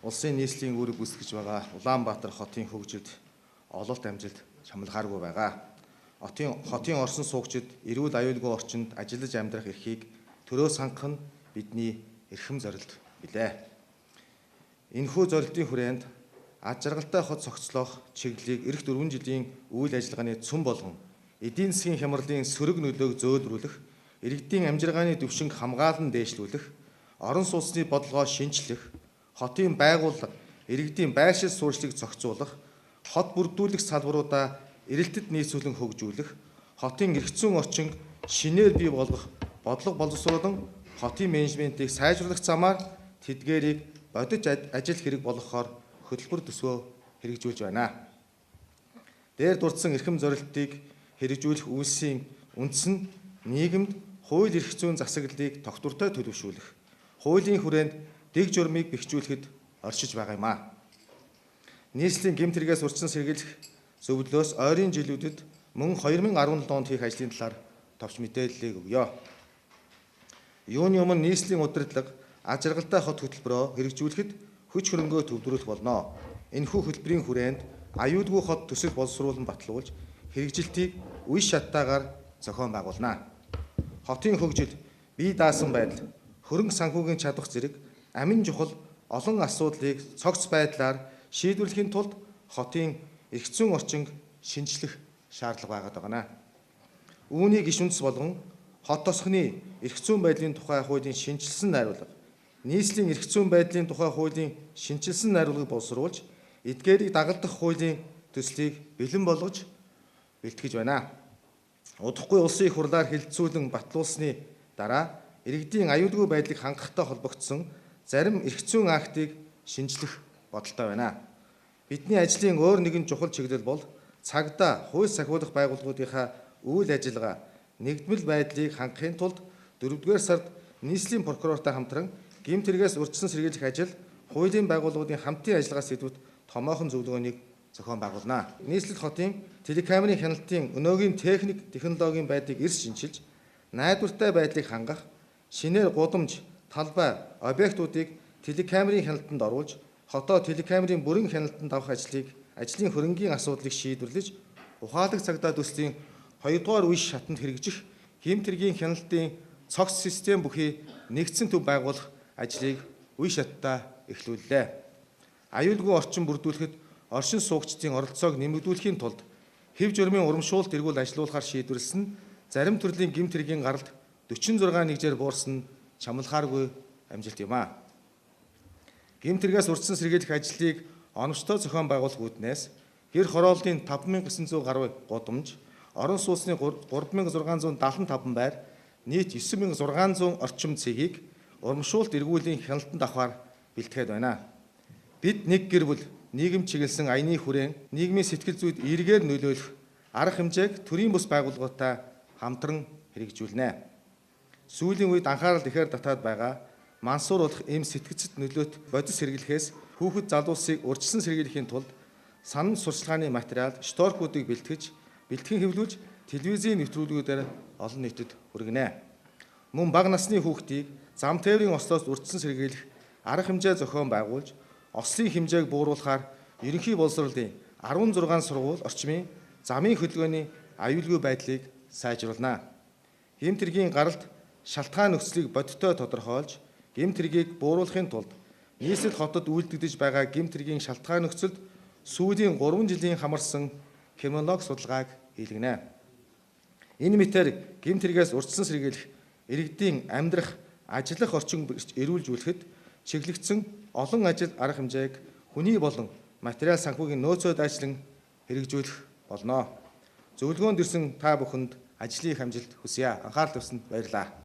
улсын нийслэлийн үүрэг гүйцэтгэж байгаа Улаанбаатар хотын хөгжилд ололт амжилт шамлахааргүй байгаа. Хотын орсон суугчид эрүүл аюулгүй орчинд ажиллаж амьдрах эрхийг төрөөс хангах нь бидний эрхэм зорилт билээ. Энэхүү зорилтын хүрээнд аж аргалтай хот зохицлох чиглэлийг эх 4 жилийн үйл ажиллагааны цөм болгон эдийн засгийн хямралын сөрөг нөлөөг зөөлрүүлэх, иргэдийн амжиргааны дэвшинг хамгаалан дээшлүүлэх, орон сууцны бодлогоо шинчлэх, хотын байгууллага, иргэдийн байршил суурьшлыг зохицуулах, хот бүрдүүлэх салбаруудаа эрэлтэд нийцүүлэн хөгжүүлэх, хотын эрх зүйн орчин шинээр бий болгох бодлого боловсруулан хотын менежментийг сайжруулах замаар тэдгээрийг бодит ажил хэрэг болгохоор хөтөлбөр төсвөө хэрэгжүүлж байна. Дээр дурдсан эрхэм зорилтыг хэрэгжүүлэх үйлсийн үндэс нь нийгэмд хууль эрх зүйн засаглалыг тогтвортой төлөвшүүлэх, хуулийн хүрээнд дэг журмыг бэхжүүлэхэд оршиж байгаа юм а. Нийслэлийн гэмт хэрэгээс урьдчилан сэргийлэх зөвлөлөөс ойрын жилүүдэд мөн 2017 онд хийх ажлын талаар товч мэдээллийг өгье. Юуны өмнө нийслэлийн удирдлага аж аргалтай хот хөтөлбөрөө хэрэгжүүлэхэд хүч хөрөнгөө төвлөрүүлэх болно. Энэхүү хөтөлбөрийн хүрээнд аюулгүй хот төсөл боловсруулан батлуулж хэрэгжилтийг үе шаттайгаар зохион байгуулна. Хотын хөгжил, бие даасан байдал, хөрөнгө санхүүгийн чадвар зэрэг амин чухал олон асуудлыг цогц байдлаар шийдвэрлэхийн тулд хотын эрх зүйн орчинг шинжлэх шаардлага байгаад байна. Үүнийг иш үндэс болгон хот тосгоны эрх зүйн байдлын тухай хуулийн шинжилсэн найруулга, нийслэлийн эрх зүйн байдлын тухай хуулийн шинжилсэн найруулгыг боловсруулж, эдгээрийг дагалдах хуулийн төслийг бэлэн болгож бэлтгэж байна. Удахгүй улсын их хурлаар хэлэлцүүлэн батлуулсны дараа иргэдийн аюулгүй байдлыг хангахтай холбогдсон зарим эрх зүйн актыг шинжлэх бодолтой байна. Бидний ажлын өөр нэгэн чухал чиглэл бол цагдаа, хууль сахиулах байгууллагуудынхаа үйл ажиллагаа, нэгдмэл байдлыг хангахын тулд 4-р сард нийслэлийн прокурортой хамтран гэмт хэрэгээс урьдчилан сэргийлэх ажил, хуулийн байгууллагуудын хамтын ажиллагаа сэдвүүд томоохон зөвлөгөөнийг зохион байгуулна. Нийслэл хотын телекамерын хяналтын өнөөгийн техник, технологийн байдлыг эрс шинчилж, найдвартай байдлыг хангах, шинээр гудамж, талбай, объектуудыг телекамерын хяналтанд оруулж, хотоо телекамерын бүрэн хяналтанд авах ажлын хөрөнгийн асуудлыг шийдвэрлэж, ухаалаг цагдаа төслийн 2-р үе шатанд хэрэгжих гэмт хэргийн хяналтын цогц систем бүхий нэгдсэн төв байгуулах ажлыг үе шаттай эхлүүллээ. Аюулгүй орчин бүрдүүлэхэд оршин суугчдын оролцоог нэмэгдүүлэхийн тулд хэв журмын урамшуулалт эргүүл ажилуулахаар шийдвэрлсэн зарим төрлийн гэмт хэргийн гаралт 46 нэгжээр буурсан нь чамлахааргүй амжилт юм а. Гэмт хэрэгээс урьдчилан сэргийлэх ажлыг оновчтой зохион байгуулах үүднээс гэр хорооллын 5900 гаруй гудамж, орон сууцны 3675 байр, нийт 9600 орчим цэгийг урамшуулалт эргүүлийн хяналтанд авахар бэлтгээд байна. Бид нэг гэр бүл нийгэм чиглэсэн аяны хүрээн нийгмийн сэтгэл зүйд эргээр нөлөөлөх арга хэмжээг төрийн бус байгууллагуудаа хамтран хэрэгжүүлнэ. Сүүлийн үед анхаарал ихээр татаад байгаа мансууруулах эм сэтгцэд нөлөөт бодис сэргийлэхээс хүүхэд залуусыг урьдчилан сэргийлэхийн тулд санамж сурчлагын материал, шторкуудыг бэлтгэн хэвлүүлж телевизийн нэвтрүүлгүүдээр олон нийтэд хүргэнэ. Мөн бага насны хүүхдийг зам тээврийн ослоос урьдчилан сэргийлэх арга хэмжээ зохион байгуулж, ослын хэмжээг бууруулахаар ерөнхий боловсролын 16 сургууль орчмын замын хөдөлгөөний аюулгүй байдлыг сайжруулна. Гэмт хэргийн гаралт шалтгаан нөхцөлийг бодиттой тодорхойлж, гэмт хэргийг бууруулахын тулд нийслэл хотод үйлдэгдэж байгаа гэмт хэргийн шалтгаан нөхцөлд сүүлийн 3 жилийн хамарсан криминологи судалгааг хийлгэнэ. Энэ мэтээр гэмт хэрэгээс урьдчилан сэргийлэх, иргэдийн амьдрах, ажиллах орчин эрүүлжүүлэхэд чиглэгдсэн олон ажил арга хэмжээг хүний болон материал санхүүгийн нөөцөд ажиллан хэрэгжүүлэх болно. Зөвлөгөөнд ирсэн та бүхэнд ажлын их амжилт хүсье. Анхаарал тавьсанд баярлалаа.